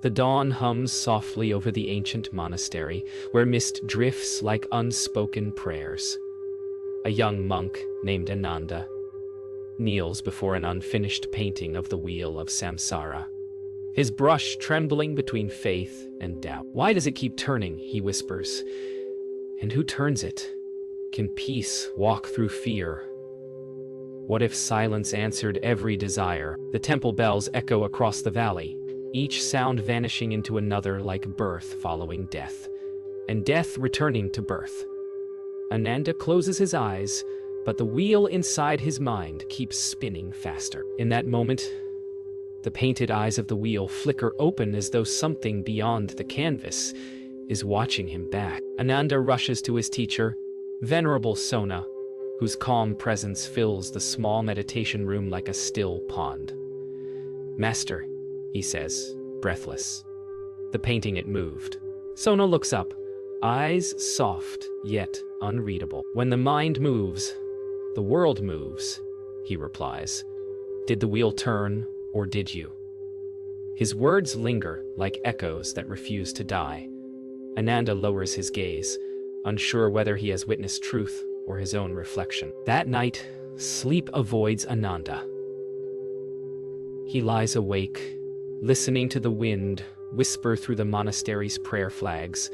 The dawn hums softly over the ancient monastery, where mist drifts like unspoken prayers. A young monk named Ananda kneels before an unfinished painting of the Wheel of Samsara, his brush trembling between faith and doubt. "Why does it keep turning?" he whispers. "And who turns it? Can peace walk through fear? What if silence answered every desire?" The temple bells echo across the valley, each sound vanishing into another like birth following death, and death returning to birth. Ananda closes his eyes, but the wheel inside his mind keeps spinning faster. In that moment, the painted eyes of the wheel flicker open as though something beyond the canvas is watching him back. Ananda rushes to his teacher, Venerable Sona, whose calm presence fills the small meditation room like a still pond. "Master," he says, breathless. The painting it moved. Sona looks up, eyes soft yet unreadable. "When the mind moves, the world moves," he replies. "Did the wheel turn, or did you?" His words linger like echoes that refuse to die. Ananda lowers his gaze, unsure whether he has witnessed truth or his own reflection. That night, sleep avoids Ananda. He lies awake, listening to the wind whisper through the monastery's prayer flags,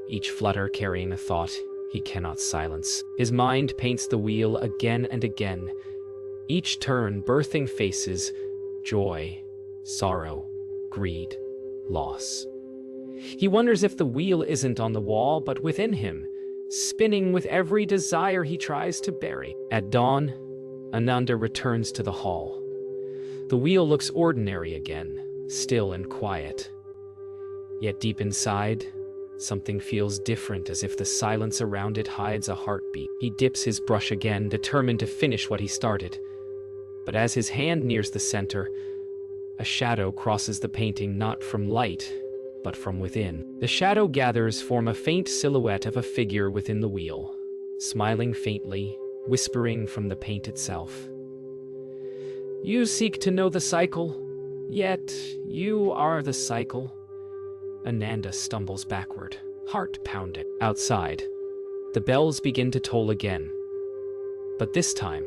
each flutter carrying a thought he cannot silence. His mind paints the wheel again and again, each turn birthing faces: joy, sorrow, greed, loss. He wonders if the wheel isn't on the wall, but within him, spinning with every desire he tries to bury. At dawn, Ananda returns to the hall. The wheel looks ordinary again, still and quiet. Yet deep inside, something feels different, as if the silence around it hides a heartbeat. He dips his brush again, determined to finish what he started. But as his hand nears the center, a shadow crosses the painting, not from light, but from within. The shadow gathers, form a faint silhouette of a figure within the wheel, smiling faintly, whispering from the paint itself. "You seek to know the cycle, yet you are the cycle." Ananda stumbles backward, heart pounding. Outside, the bells begin to toll again. But this time,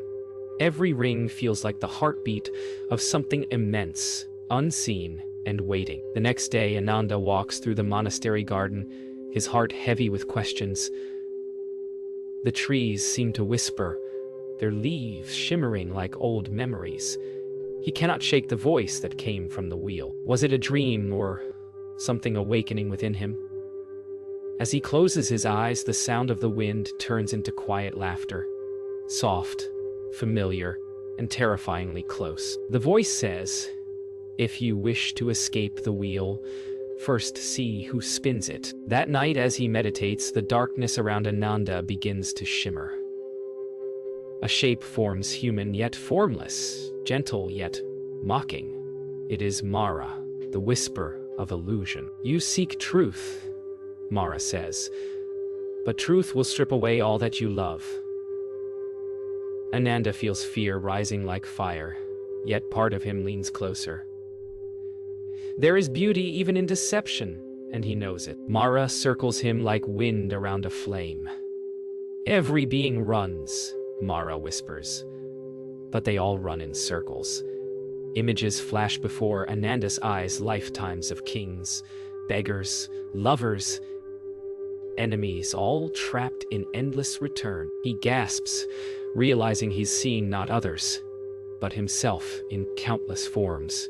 every ring feels like the heartbeat of something immense, unseen, and waiting. The next day, Ananda walks through the monastery garden, his heart heavy with questions. The trees seem to whisper, their leaves shimmering like old memories. He cannot shake the voice that came from the wheel. Was it a dream or something awakening within him? As he closes his eyes, the sound of the wind turns into quiet laughter, soft, familiar, and terrifyingly close. The voice says, "If you wish to escape the wheel, first see who spins it." That night, as he meditates, the darkness around Ananda begins to shimmer. A shape forms, human yet formless, gentle yet mocking. It is Mara, the whisper of illusion. "You seek truth," Mara says, "but truth will strip away all that you love." Ananda feels fear rising like fire, yet part of him leans closer. There is beauty even in deception, and he knows it. Mara circles him like wind around a flame. "Every being runs," Mara whispers, "but they all run in circles." Images flash before Ananda's eyes, lifetimes of kings, beggars, lovers, enemies, all trapped in endless return. He gasps, realizing he's seeing not others, but himself in countless forms.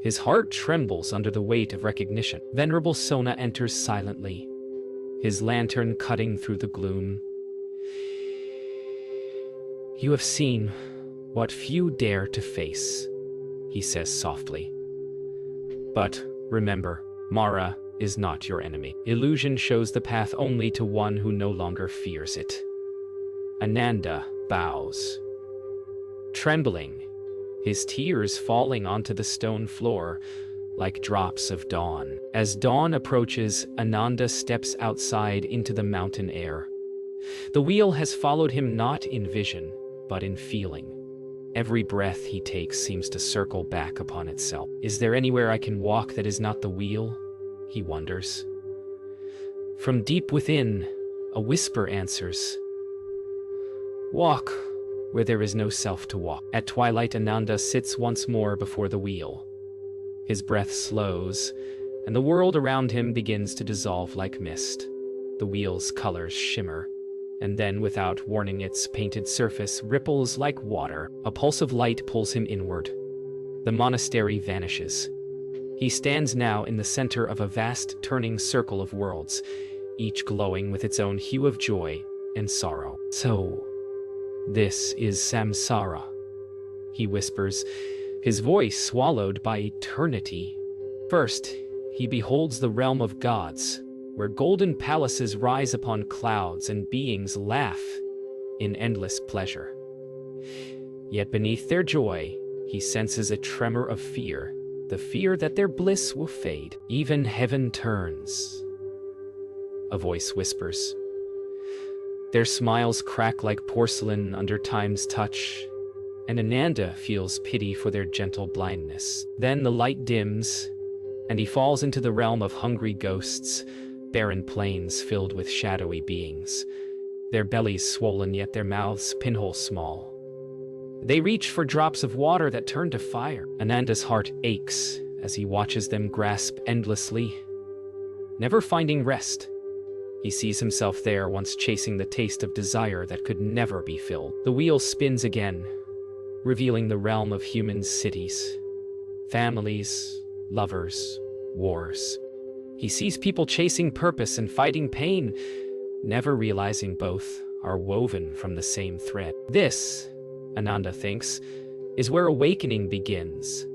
His heart trembles under the weight of recognition. Venerable Sona enters silently, his lantern cutting through the gloom. "You have seen what few dare to face," he says softly. "But remember, Mara is not your enemy. Illusion shows the path only to one who no longer fears it." Ananda bows, trembling, his tears falling onto the stone floor like drops of dawn. As dawn approaches, Ananda steps outside into the mountain air. The wheel has followed him not in vision, but in feeling. Every breath he takes seems to circle back upon itself. Is there anywhere I can walk that is not the wheel? He wonders. From deep within, a whisper answers. Walk where there is no self to walk. At twilight, Ananda sits once more before the wheel. His breath slows, and the world around him begins to dissolve like mist. The wheel's colors shimmer, and then, without warning, its painted surface ripples like water. A pulse of light pulls him inward. The monastery vanishes. He stands now in the center of a vast turning circle of worlds, each glowing with its own hue of joy and sorrow. So, this is Samsara, he whispers, his voice swallowed by eternity. First, he beholds the realm of gods, where golden palaces rise upon clouds and beings laugh in endless pleasure. Yet beneath their joy, he senses a tremor of fear, the fear that their bliss will fade. Even heaven turns, a voice whispers. Their smiles crack like porcelain under time's touch, and Ananda feels pity for their gentle blindness. Then the light dims, and he falls into the realm of hungry ghosts, barren plains filled with shadowy beings, their bellies swollen yet their mouths pinhole small. They reach for drops of water that turn to fire. Ananda's heart aches as he watches them grasp endlessly, never finding rest. He sees himself there, once chasing the taste of desire that could never be filled. The wheel spins again, revealing the realm of human cities, families, lovers, wars. He sees people chasing purpose and fighting pain, never realizing both are woven from the same thread. This, Ananda thinks, is where awakening begins.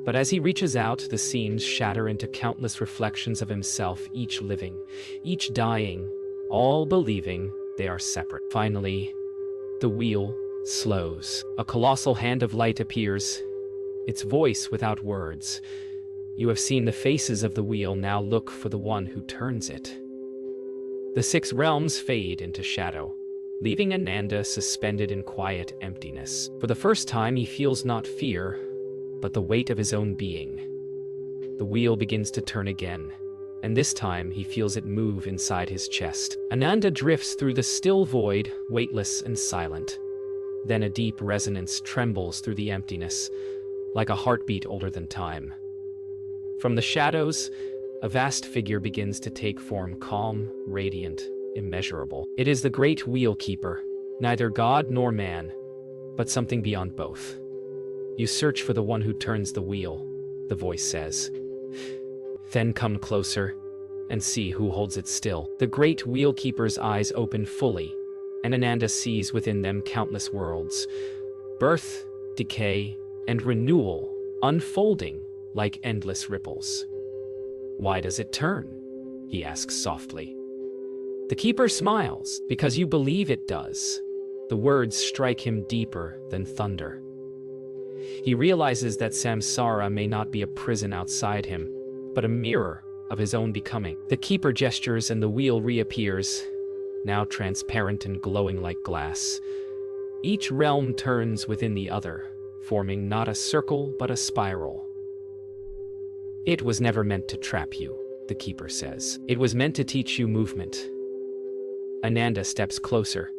But as he reaches out, the scenes shatter into countless reflections of himself, each living, each dying, all believing they are separate. Finally, the wheel slows. A colossal hand of light appears, its voice without words. You have seen the faces of the wheel, now look for the one who turns it. The 6 realms fade into shadow, leaving Ananda suspended in quiet emptiness. For the first time, he feels not fear, but the weight of his own being. The wheel begins to turn again, and this time he feels it move inside his chest. Ananda drifts through the still void, weightless and silent. Then a deep resonance trembles through the emptiness, like a heartbeat older than time. From the shadows, a vast figure begins to take form, calm, radiant, immeasurable. It is the great wheel keeper, neither God nor man, but something beyond both. You search for the one who turns the wheel, the voice says. Then come closer and see who holds it still. The great wheel keeper's eyes open fully, and Ananda sees within them countless worlds, birth, decay, and renewal unfolding like endless ripples. Why does it turn? He asks softly. The keeper smiles. Because you believe it does. The words strike him deeper than thunder. He realizes that samsara may not be a prison outside him, but a mirror of his own becoming. The keeper gestures and the wheel reappears, now transparent and glowing like glass. Each realm turns within the other, forming not a circle but a spiral. It was never meant to trap you, the keeper says. It was meant to teach you movement. Ananda steps closer,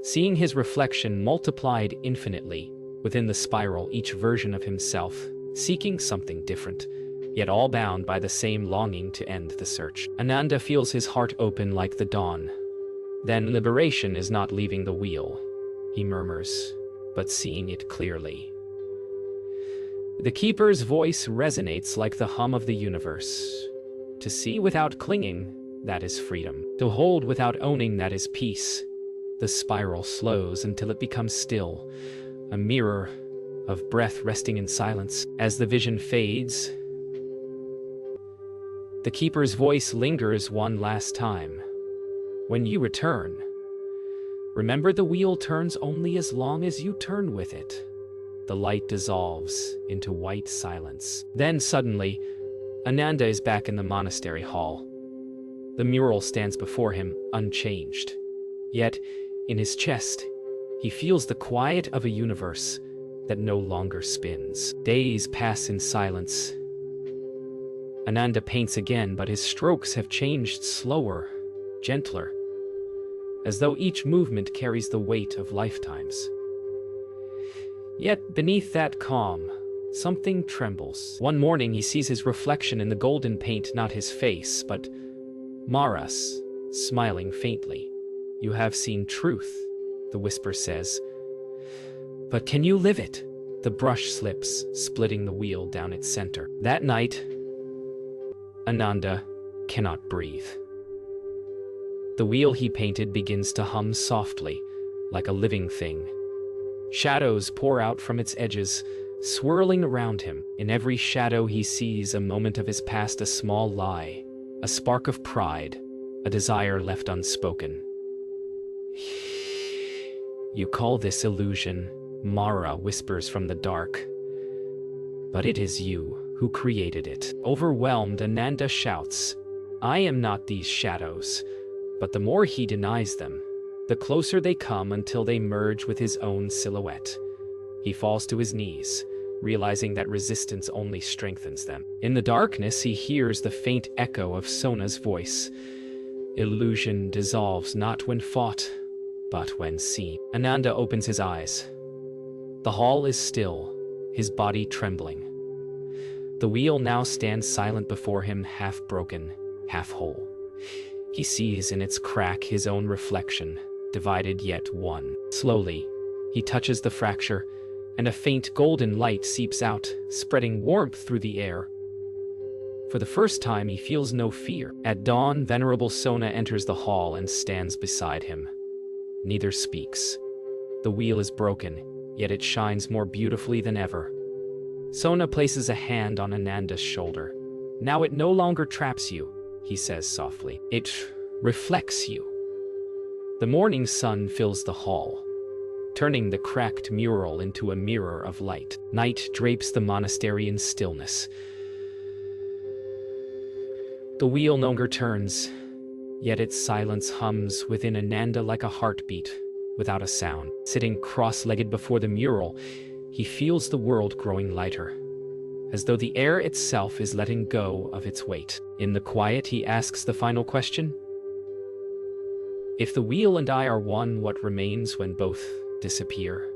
seeing his reflection multiplied infinitely within the spiral, each version of himself, seeking something different, yet all bound by the same longing to end the search. Ananda feels his heart open like the dawn. Then liberation is not leaving the wheel, he murmurs, but seeing it clearly. The keeper's voice resonates like the hum of the universe. To see without clinging, that is freedom. To hold without owning, that is peace. The spiral slows until it becomes still, a mirror of breath resting in silence. As the vision fades, the keeper's voice lingers one last time. When you return, remember the wheel turns only as long as you turn with it. The light dissolves into white silence. Then suddenly, Ananda is back in the monastery hall. The mural stands before him, unchanged. Yet, in his chest, he feels the quiet of a universe, that no longer spins. Days pass in silence. Ananda paints again, but his strokes have changed slower, gentler, as though each movement carries the weight of lifetimes. Yet beneath that calm, something trembles. One morning he sees his reflection in the golden paint, not his face, but Mara's, smiling faintly. "You have seen truth," the whisper says. "But can you live it?" The brush slips, splitting the wheel down its center. That night, Ananda cannot breathe. The wheel he painted begins to hum softly, like a living thing. Shadows pour out from its edges, swirling around him. In every shadow he sees a moment of his past, a small lie, a spark of pride, a desire left unspoken. "You call this illusion," Mara whispers from the dark. "But it is you who created it." Overwhelmed, Ananda shouts, "I am not these shadows." But the more he denies them, the closer they come until they merge with his own silhouette. He falls to his knees, realizing that resistance only strengthens them. In the darkness, he hears the faint echo of Sona's voice. "Illusion dissolves not when fought, but when seen." Ananda opens his eyes. The hall is still, his body trembling. The wheel now stands silent before him, half broken, half whole. He sees in its crack his own reflection, divided yet one. Slowly, he touches the fracture, and a faint golden light seeps out, spreading warmth through the air. For the first time, he feels no fear. At dawn, Venerable Sona enters the hall and stands beside him. Neither speaks. The wheel is broken, yet it shines more beautifully than ever. Sona places a hand on Ananda's shoulder. "Now it no longer traps you," he says softly. "It reflects you." The morning sun fills the hall, turning the cracked mural into a mirror of light. Night drapes the monastery in stillness. The wheel no longer turns, yet its silence hums within Ananda like a heartbeat, without a sound. Sitting cross-legged before the mural, he feels the world growing lighter, as though the air itself is letting go of its weight. In the quiet, he asks the final question. "If the wheel and I are one, what remains when both disappear?"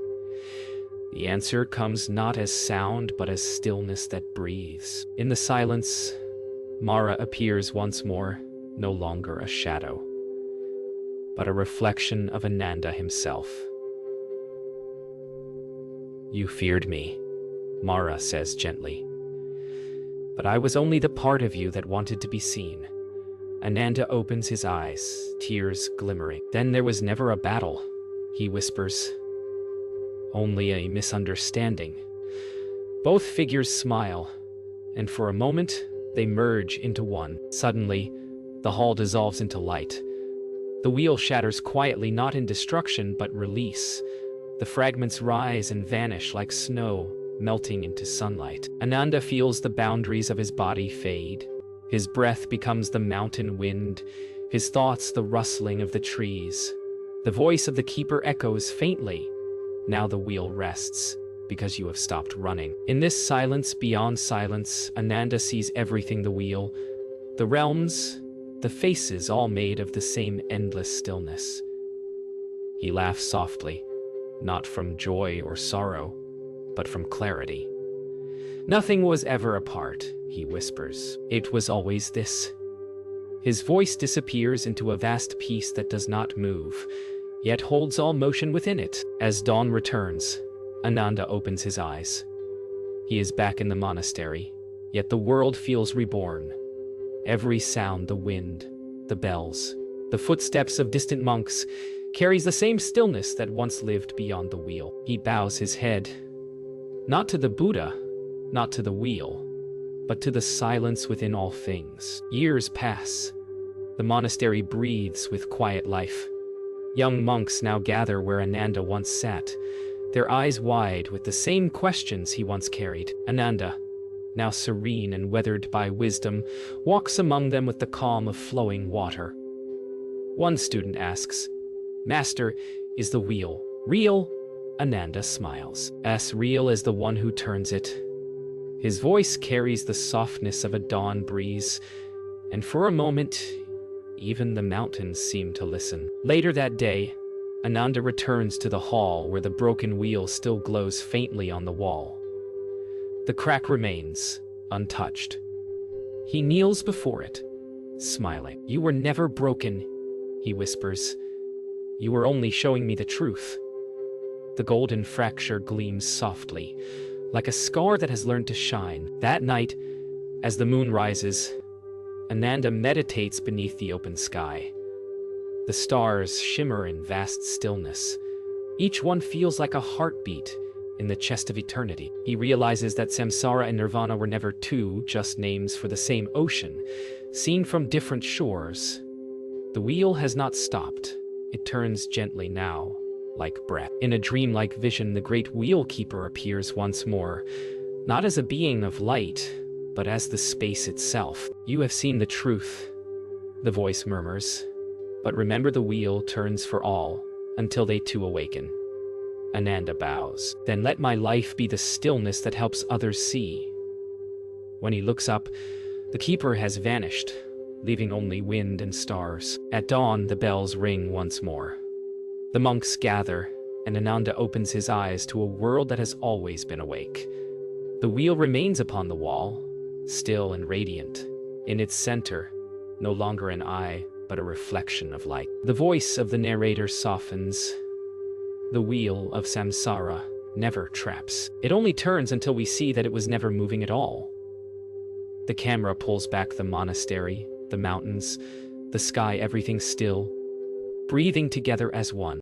The answer comes not as sound, but as stillness that breathes. In the silence, Mara appears once more, no longer a shadow, but a reflection of Ananda himself. "You feared me," Mara says gently. "But I was only the part of you that wanted to be seen." Ananda opens his eyes, tears glimmering. "Then there was never a battle," he whispers. "Only a misunderstanding." Both figures smile, and for a moment, they merge into one. Suddenly, the hall dissolves into light. The wheel shatters quietly, not in destruction, but release. The fragments rise and vanish like snow, melting into sunlight. Ananda feels the boundaries of his body fade. His breath becomes the mountain wind, his thoughts the rustling of the trees. The voice of the keeper echoes faintly. "Now the wheel rests, because you have stopped running." In this silence beyond silence, Ananda sees everything: the wheel, the realms, the faces, all made of the same endless stillness. He laughs softly, not from joy or sorrow, but from clarity. "Nothing was ever apart," he whispers. "It was always this." His voice disappears into a vast peace that does not move, yet holds all motion within it. As dawn returns, Ananda opens his eyes. He is back in the monastery, yet the world feels reborn. Every sound, the wind, the bells, the footsteps of distant monks, carries the same stillness that once lived beyond the wheel. He bows his head, not to the Buddha, not to the wheel, but to the silence within all things. Years pass. The monastery breathes with quiet life. Young monks now gather where Ananda once sat, their eyes wide with the same questions he once carried. Ananda, now serene and weathered by wisdom, walks among them with the calm of flowing water. One student asks, "Master, is the wheel real?" Ananda smiles. As real as the one who turns it. His voice carries the softness of a dawn breeze, and for a moment, even the mountains seem to listen. Later that day, Ananda returns to the hall where the broken wheel still glows faintly on the wall. The crack remains, untouched. He kneels before it, smiling. "You were never broken," he whispers. "You were only showing me the truth." The golden fracture gleams softly, like a scar that has learned to shine. That night, as the moon rises, Ananda meditates beneath the open sky. The stars shimmer in vast stillness. Each one feels like a heartbeat in the chest of eternity. He realizes that samsara and nirvana were never two, just names for the same ocean, seen from different shores. The wheel has not stopped. It turns gently now, like breath. In a dreamlike vision, the great wheel keeper appears once more, not as a being of light, but as the space itself. "You have seen the truth," the voice murmurs. "But remember, the wheel turns for all, until they too awaken." Ananda bows. "Then let my life be the stillness that helps others see." When he looks up, the keeper has vanished, leaving only wind and stars. At dawn, the bells ring once more. The monks gather, and Ananda opens his eyes to a world that has always been awake. The wheel remains upon the wall, still and radiant. In its center, no longer an eye, but a reflection of light. The voice of the narrator softens. The wheel of samsara never traps. It only turns until we see that it was never moving at all. The camera pulls back the monastery, the mountains, the sky, everything still, breathing together as one.